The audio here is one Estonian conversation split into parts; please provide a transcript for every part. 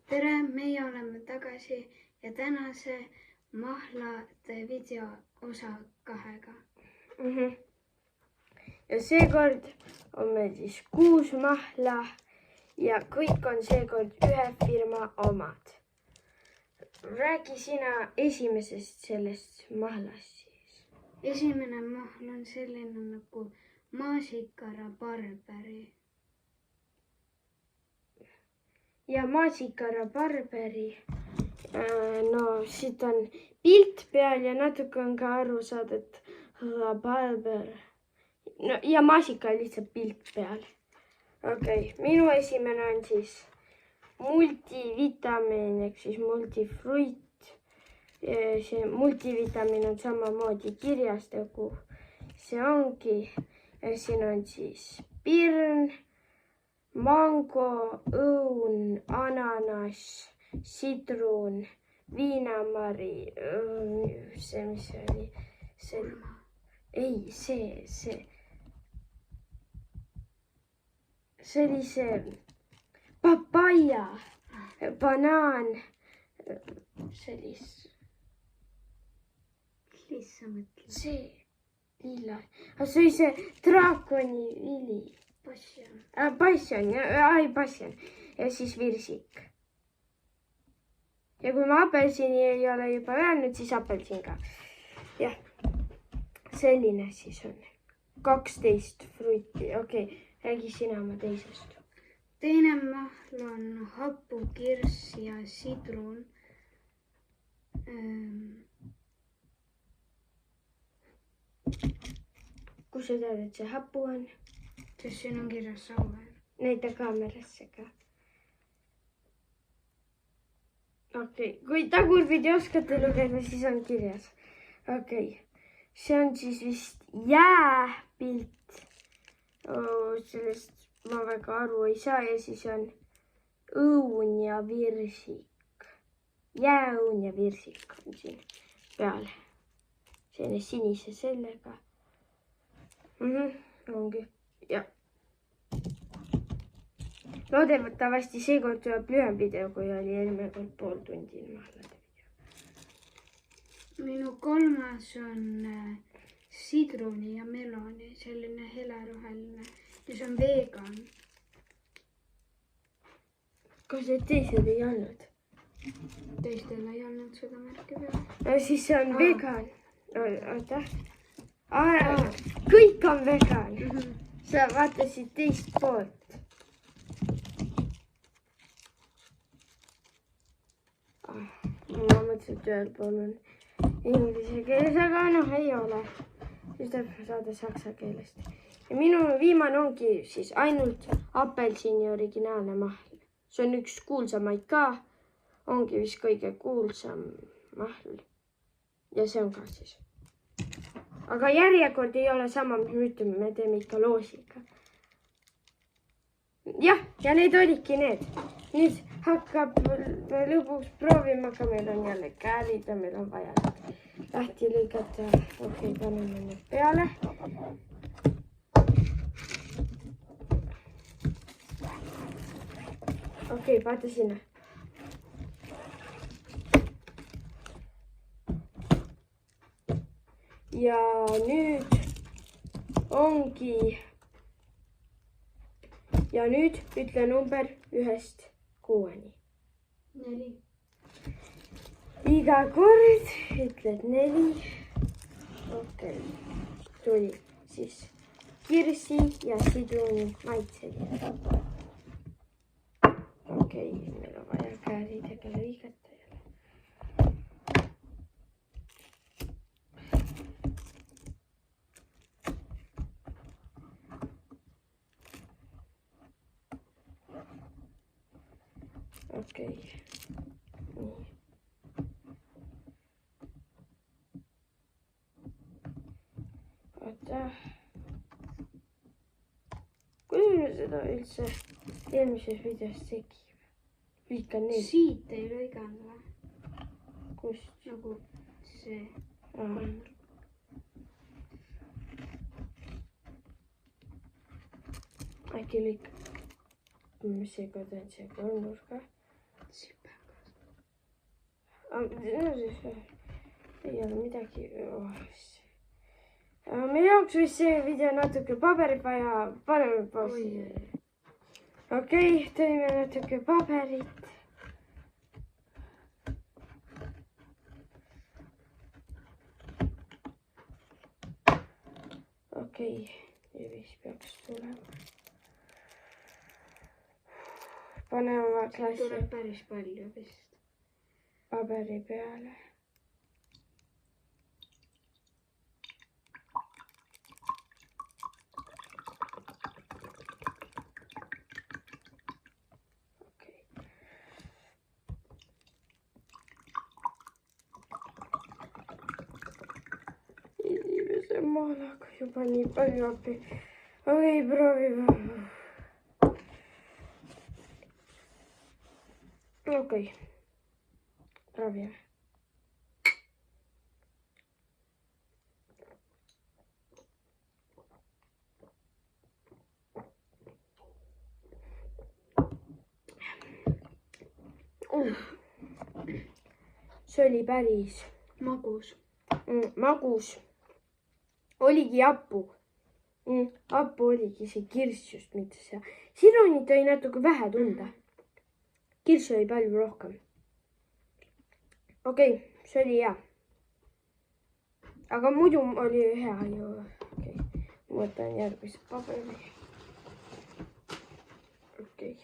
tere, meie oleme tagasi ja tänase mahlade video osa 2-ga. Ja seekord on meil siis 6 mahla ja kõik on seekord ühe firma omad. Räägi sina esimesest sellest mahlast siis. Esimene mahl on selline nagu maasikarabarбeri. Ja maasikarabarбeri, no siit on pilt peal ja natuke on ka aru saada, et rabarber. No, ja maasika on lihtsalt pilt peal. Okei, minu esimene on siis multivitamiin ehk siis multifruit. See multivitamiin on samamoodi kirjas nagu see ongi. Ja siin on siis pirn, mango, õun, ananas, sidrun, viinamari, see mis oli, see, ei, see oli see papaia, banaan, sellist. Mis sa mõtled? See lilla, see oli see draakoni vili. Passion. Passion, passion ja siis virsik. Ja kui ma apelsini ei ole juba öelnud, siis apelsin ka. Jah, selline siis on. 12 fruiti, okei, räägi sina oma teisest. Teine mahl on hapukirss ja sidrun. Kus sa tead, et see hapu on? Sest siin on kirjas sauer. Näita kaamerasse ka. Okei, kui tagurpidi oskate lugeda, siis on kirjas. Okei, see on siis vist jääpilt. Sellest ma väga aru ei saa ja siis on õun ja virsik. Jääõun ja virsik on siin peal. Selline sinise sellega. Ongi. Ja. Loodetavasti seekord tuleb lühem video, kui oli eelmine kord pool tundi mahlade video. Minu kolmas on sidruni ja meloni, selline heleroheline, mis on vegan. Kas need teised ei olnud? Teistel ei olnud seda märke peal. No siis see on vegan. Oota. Kõik on vegan. Sa vaatasid teist poolt. Ma mõtlesin, et ühel pool on inglise keeles, aga noh, ei ole. Siis tuleb saada saksa keelest. Ja minu viimane ongi siis ainult apelsini originaalne mahl. See on üks kuulsamaid ka. Ongi vist kõige kuulsam mahl. Ja see on ka siis. Aga järjekord ei ole sama, mis me ütleme, me teeme ikka loosiga. Jah, ja need olidki need. Nüüd hakkab lõpuks proovima, aga meil on jälle käärid ja meil on vaja lahti lõigata. Okei, paneme need peale. Okei, vaata sinna. Ja nüüd ongi. Ja nüüd ütle number 1-st 6-ni. 4. Iga kord ütled 4. Okei. Tuli siis kirsi ja sidruni maitsed. Okei, meil on vaja kääridega lõigata. Okei. Nii. Oota. Kuidas me seda üldse eelmises videos tegime? Lõikan neid. Siit ei lõiganud või? Kust? Nagu see. Äkki lõik. Seekord on see kolmnurga. ei ole midagi. Meie jaoks võis see video natuke paberit vaja. Paneme pausi. Okei, tõime natuke paberit. Okei, ja vist peaks tulema. Paneme oma klassi. Tuleb päris palju vist. Paberi peale. Okei. Inimese maalaga juba nii palju appi. Okei, proovime. Okei. Proovime. See oli päris Magus. Magus. Oligi happu. Happu oligi see kirss just, mitte see. Sironit oli natuke vähe tunda. Kirss oli palju rohkem. Okei, see oli hea. Aga muidu oli hea ju. Okei, võtan järgmise paberi. Okei.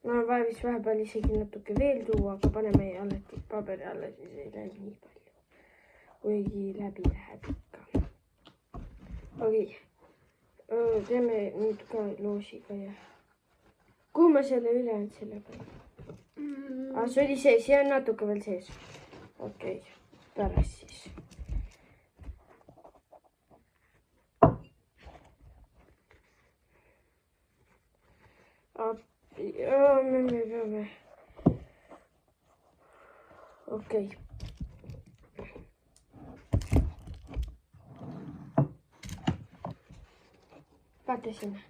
No vaja vist vahepeal isegi natuke veel tuua, aga paneme alati paberi alla, siis ei lähe nii palju. Kuigi läbi läheb ikka. Okei. Teeme nüüd ka loosiga ja... Kuhu ma selle ülejäänud selle peale? See oli sees, see on natuke veel sees. Okei, pärast siis. Me peame. Okei. Vaata sinna.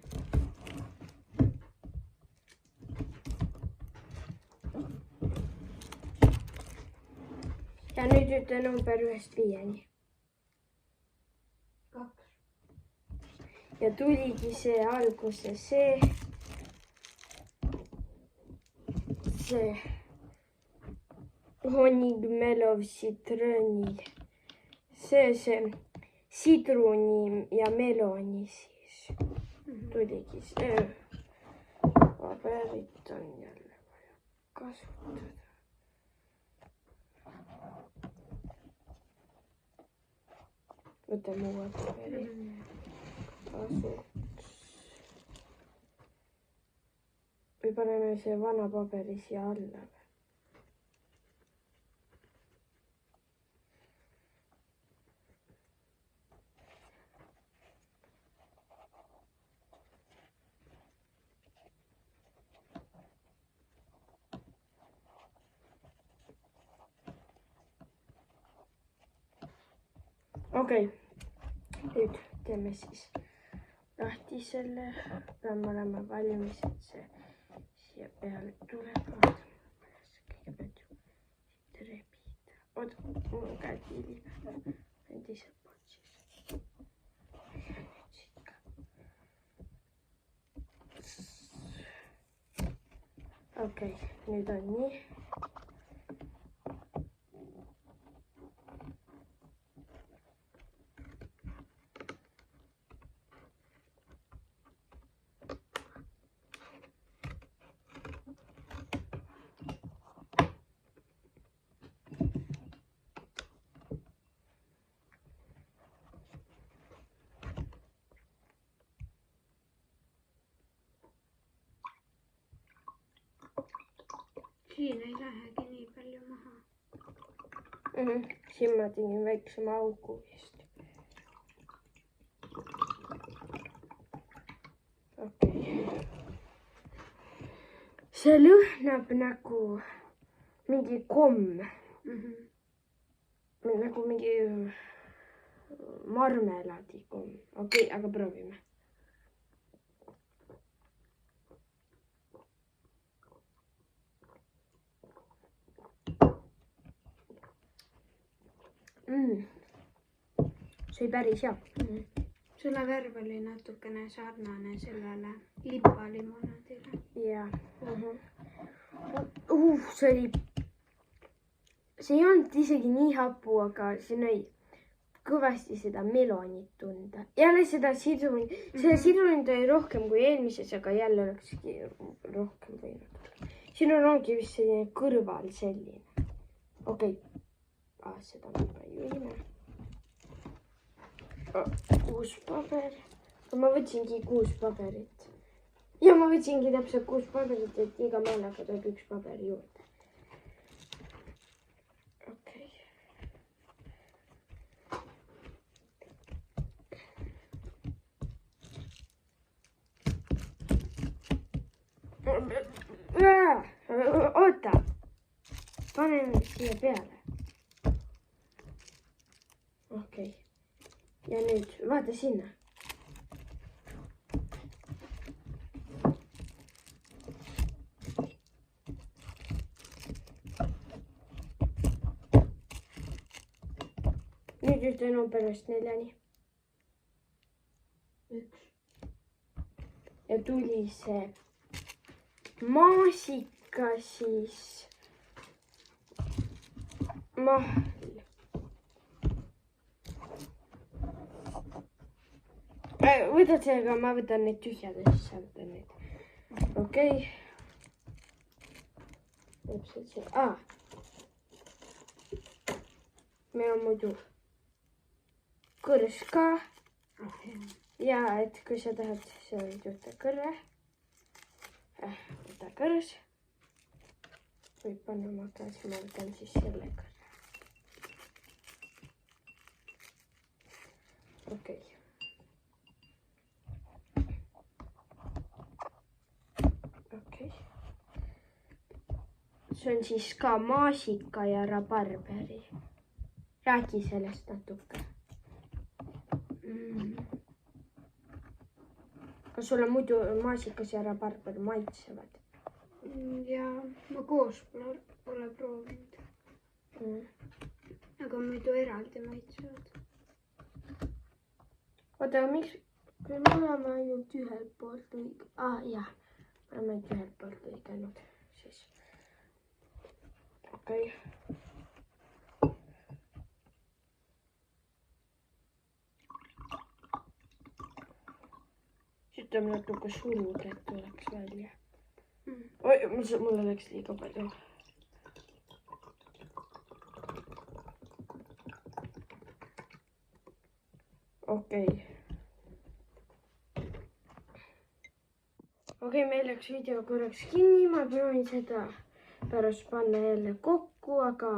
Ja nüüd ütle number 1-st 5-ni. 2. Ja tuligi see alguse see honigmelov sitroni. See sidruni ja meloni siis. Tuligi see. Paberit on jälle vaja kasutada. Võtame uue paberi. Kasuks. Või paneme see vana paberi siia alla. Okei. Nüüd teeme siis lahti selle. Peame olema valmis, et see siia peale tuleb. Kõigepealt ju siit rebida. Oota, mul on käed hiili peal. Teiselt poolt siis. Ja nüüd siit ka. Okei, nüüd on nii. Siin ei lähegi nii palju maha. Siin ma tegin väiksema augu vist. Okei. See lõhnab nagu mingi komm. Nagu mingi marmelaadi komm. Okei, aga proovime. see oli päris hea selle värv oli natukene sarnane sellele libalimonaadile. jah. See ei olnud isegi nii hapu, aga siin oli kõvasti seda melonit tunda. Jälle seda sidrunit, seda sidrunit oli rohkem kui eelmises, aga jälle olekski rohkem võinud. Siin ongi vist selline kõrval selline. Okei. Seda ma palju ei näe. 6 paber. Ma võtsingi 6 paberit. Ja ma võtsingi täpselt 6 paberit, et iga määlega tuleb 1 paber juurde. Okei. Oota. Paneme siia peale. Okei. Ja nüüd vaata sinna. Nüüd ütle numberist 4-ni. 1. Ja tuli see maasika siis mahl. Võtad sellega, ma võtan need tühjadest sealt need. Okei. Täpselt see. Meil on muidu kõrs ka. Ja et kui sa tahad, sa võid võtta kõrre. Võta kõrs. Võib panna maga, siis ma võtan siis selle kõrre. Okei. See on siis ka maasika ja rabarberi. Räägi sellest natuke. Kas sulle muidu maasikas ja rabarber maitsevad? Ja ma koos pole proovinud. Aga muidu eraldi maitsevad. Oota, miks me oleme ainult ühelt poolt õige? Jah, me oleme ainult ühelt poolt õigenud. Siis. Okei. Siit on natuke suruda, et tuleks välja. Oi, mul oleks liiga palju. Okei, meil läks video korraks kinni, ma proovin seda pärast panna jälle kokku, aga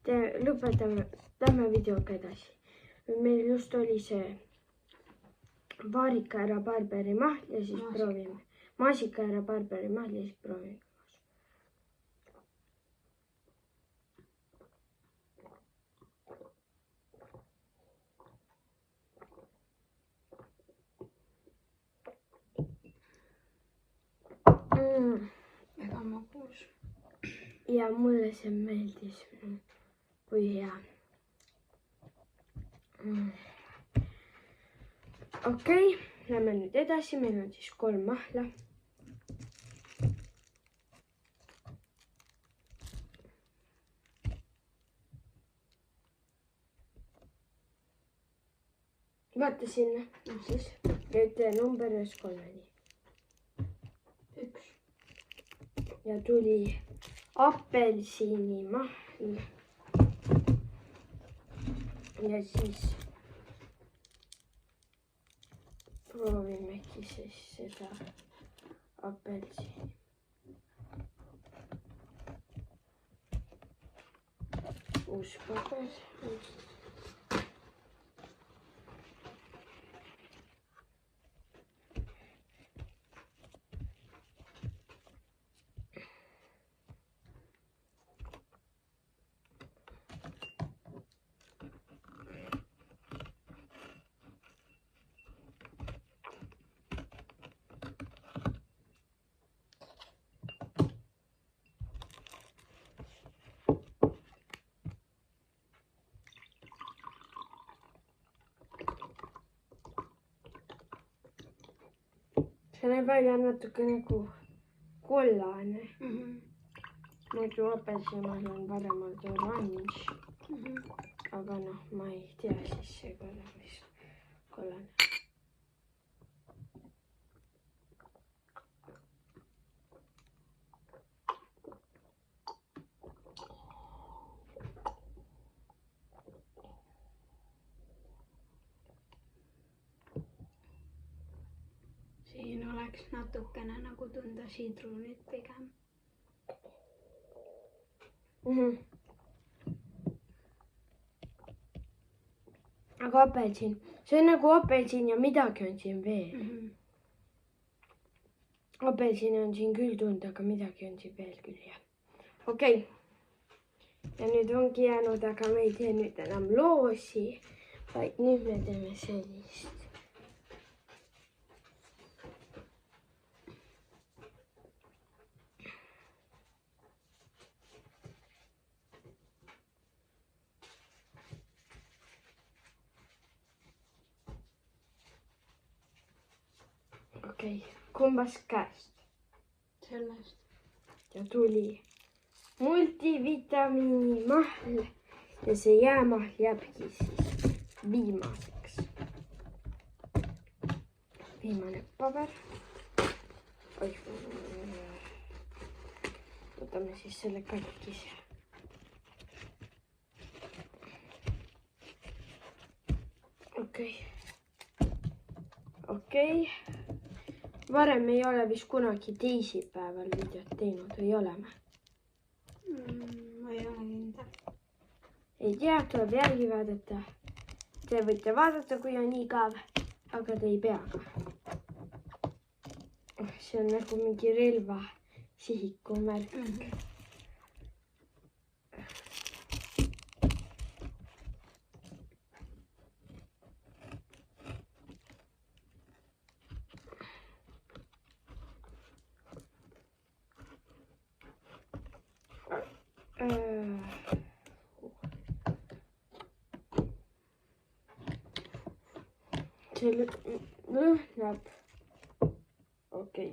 lähme videoga edasi. Meil just oli see vaarika ja rabarberi mahl ja siis proovime. Maasika ja rabarberi mahl ja siis proovime. Väga magus. Ja mulle see meeldis, kui hea. Okei, lähme nüüd edasi, meil on siis 3 mahla. Vaata sinna, siis ütle number 1-3-ni. 1. Ja tuli apelsinimahl. Ja siis proovimegi siis seda apelsini. Uus paber. see näeb välja natuke nagu kollane. Muidu apelsinimahl on varem olnud oranž. Aga noh, ma ei tea siis seekord, mis kollane. Siin oleks natukene nagu tunda sidrunit pigem. Aga apelsin, see on nagu apelsin ja midagi on siin veel. Apelsini on siin küll tunda, aga midagi on siin veel küll jah. Okei. Ja nüüd ongi jäänud, aga me ei tee nüüd enam loosi, vaid nüüd me teeme sellist. Okei, kumbast käest? Sellest. Ja tuli multivitamiini mahl ja see jäämahl jääbki siis viimaseks. Viimane paber. Võtame siis selle katkise. Okei. Varem ei ole vist kunagi teisipäeval videot teinud või oleme? Ma ei ole kindel. Ei tea, tuleb järgi vaadata. Te võite vaadata, kui on igav, aga te ei pea ka. See on nagu mingi relva sihiku märk. See lõhnab. Okei.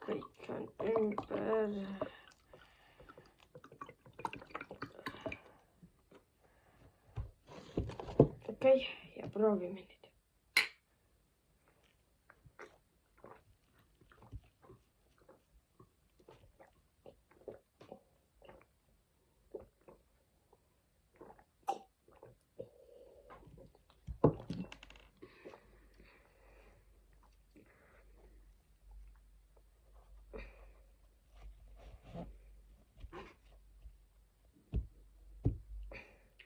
Kõik on ümber. Okei, ja proovime nüüd.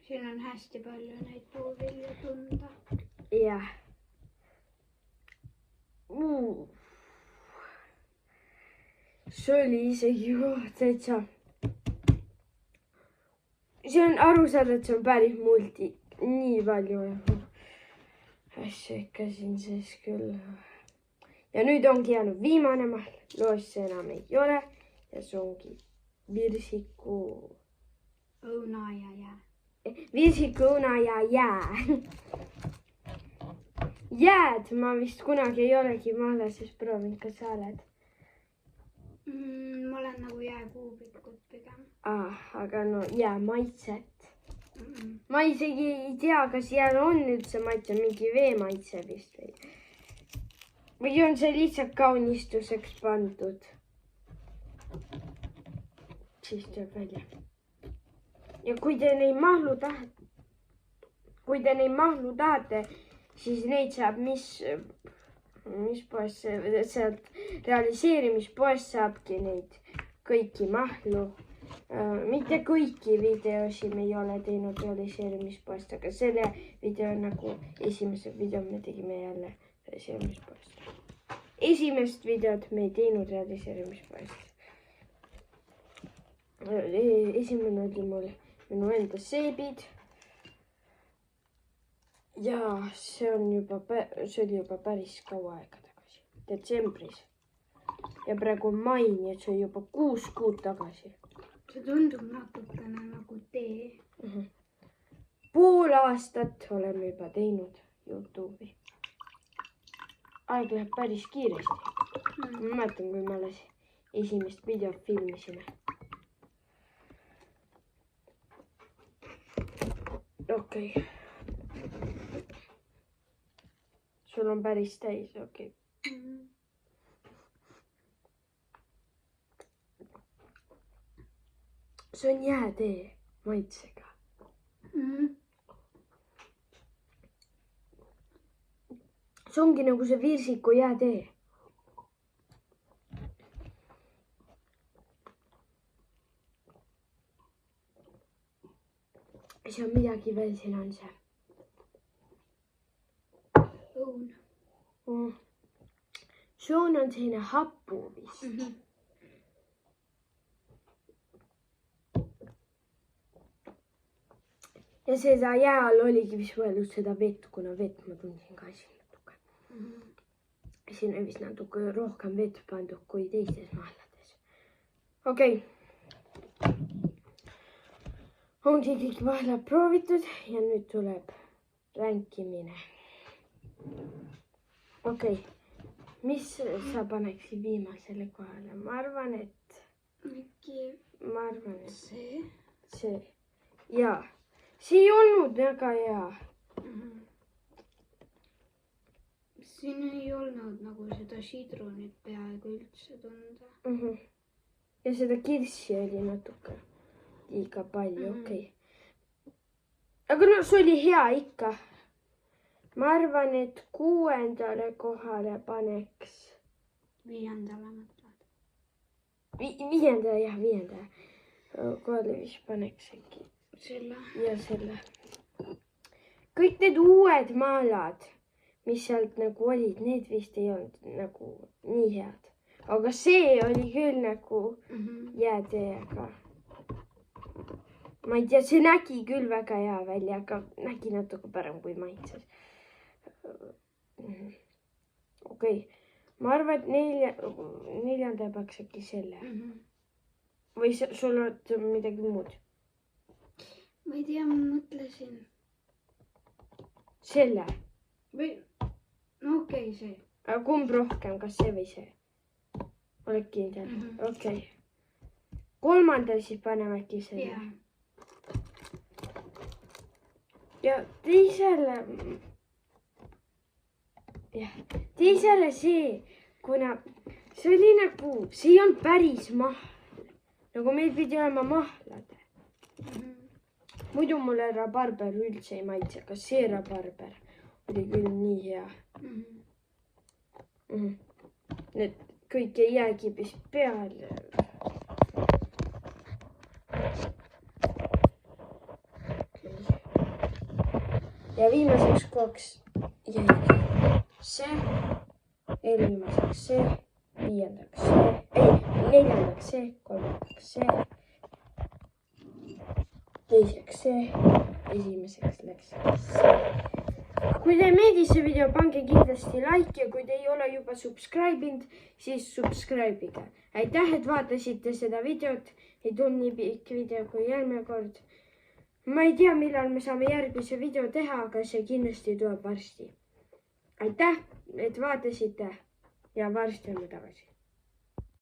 Siin on hästi palju neid puuvilju tunda. Jah. See oli isegi täitsa. See on aru saada, et see on päris multi. Nii palju asju ikka siin sees küll. Ja nüüd ongi jäänud viimane mahl. Loos see enam ei ole. Ja see ongi virsiku Õuna ja jää. Virsikuõuna ja jää. Jääd ma vist kunagi ei olegi mahlas proovinud, kas sa oled? Ma olen nagu jääkuubikud pigem. Aga no jää maitset. Ma isegi ei tea, kas jääl on üldse maitse, mingi vee maitse vist või. Või on see lihtsalt kaunistuseks pandud? Siis tuleb välja. Ja kui te neid mahlu tahate, siis neid saab mis poest, sealt realiseerimispoest saabki neid kõiki mahlu. Mitte kõiki videosi me ei ole teinud realiseerimispoest, aga selle video nagu esimese video me tegime jälle realiseerimispoest. Esimest videot me ei teinud realiseerimispoest. Esimene oli mul minu enda seebid. Ja see oli juba päris kaua aega tagasi, detsembris. Ja praegu on mai, nii et see on juba 6 kuud tagasi. see tundub natukene nagu tee. Pool aastat oleme juba teinud YouTube'i. Aeg läheb päris kiiresti. Ma mäletan, kui me alles esimest videot filmisime. Okei. Sul on päris täis, okei. See on jäätee maitsega. See ongi nagu see virsiku jäätee. See on midagi veel, siin on see. Õun. Shoon on selline happu vist. Ja seda jää all oligi vist võetud seda vett, kuna vett ma tundsin ka siin natuke. Siin on vist natuke rohkem vett pandud kui teistes mahlades. Okei. Ongi kõik mahlad proovitud ja nüüd tuleb ränkimine. Okei. Mis sa paneksid viimasele kohale? Ma arvan, et see. Jaa. See ei olnud väga hea. Siin ei olnud nagu seda sidrunit peaaegu üldse tunda. Ja seda kirssi oli natuke liiga palju, okei. Aga no see oli hea ikka. Ma arvan, et 6. kohale paneks. 5. mõtled. 5. kohale vist paneks äkki. Selle. Ja selle. Kõik need uued mahlad, mis sealt nagu olid, need vist ei olnud nagu nii head. Aga see oli küll nagu jääteega. Ma ei tea, see nägi küll väga hea välja, aga nägi natuke parem kui maitses. Okei. Ma arvan, et 4. peaks äkki selle. Või sul on midagi muud? Ma ei tea, ma mõtlesin. Selle. No okei, see. Aga kumb rohkem, kas see või see? Oled kindel? Okei. 3. siis paneme äkki selle. Ja teisele see, kuna see oli nagu, see ei olnud päris mahl. Nagu meil pidi olema mahlad. Muidu mulle rabarber üldse ei maitse, aga see rabarber oli küll nii hea. Need kõik ei jäägi vist peale. Ja viimaseks kohaks jäi see, eelviimaseks see, 5. see, 4. see, 3. see. Teiseks see, esimeseks läks see. Kui teile meeldis see video, pange kindlasti like ja kui te ei ole juba subscribe'inud, siis subscribe'ige. Aitäh, et vaatasite seda videot. Ei tulnud nii pikk video kui järgmine kord. Ma ei tea, millal me saame järgmise video teha, aga see kindlasti tuleb varsti. Aitäh, et vaatasite ja varsti oleme tagasi.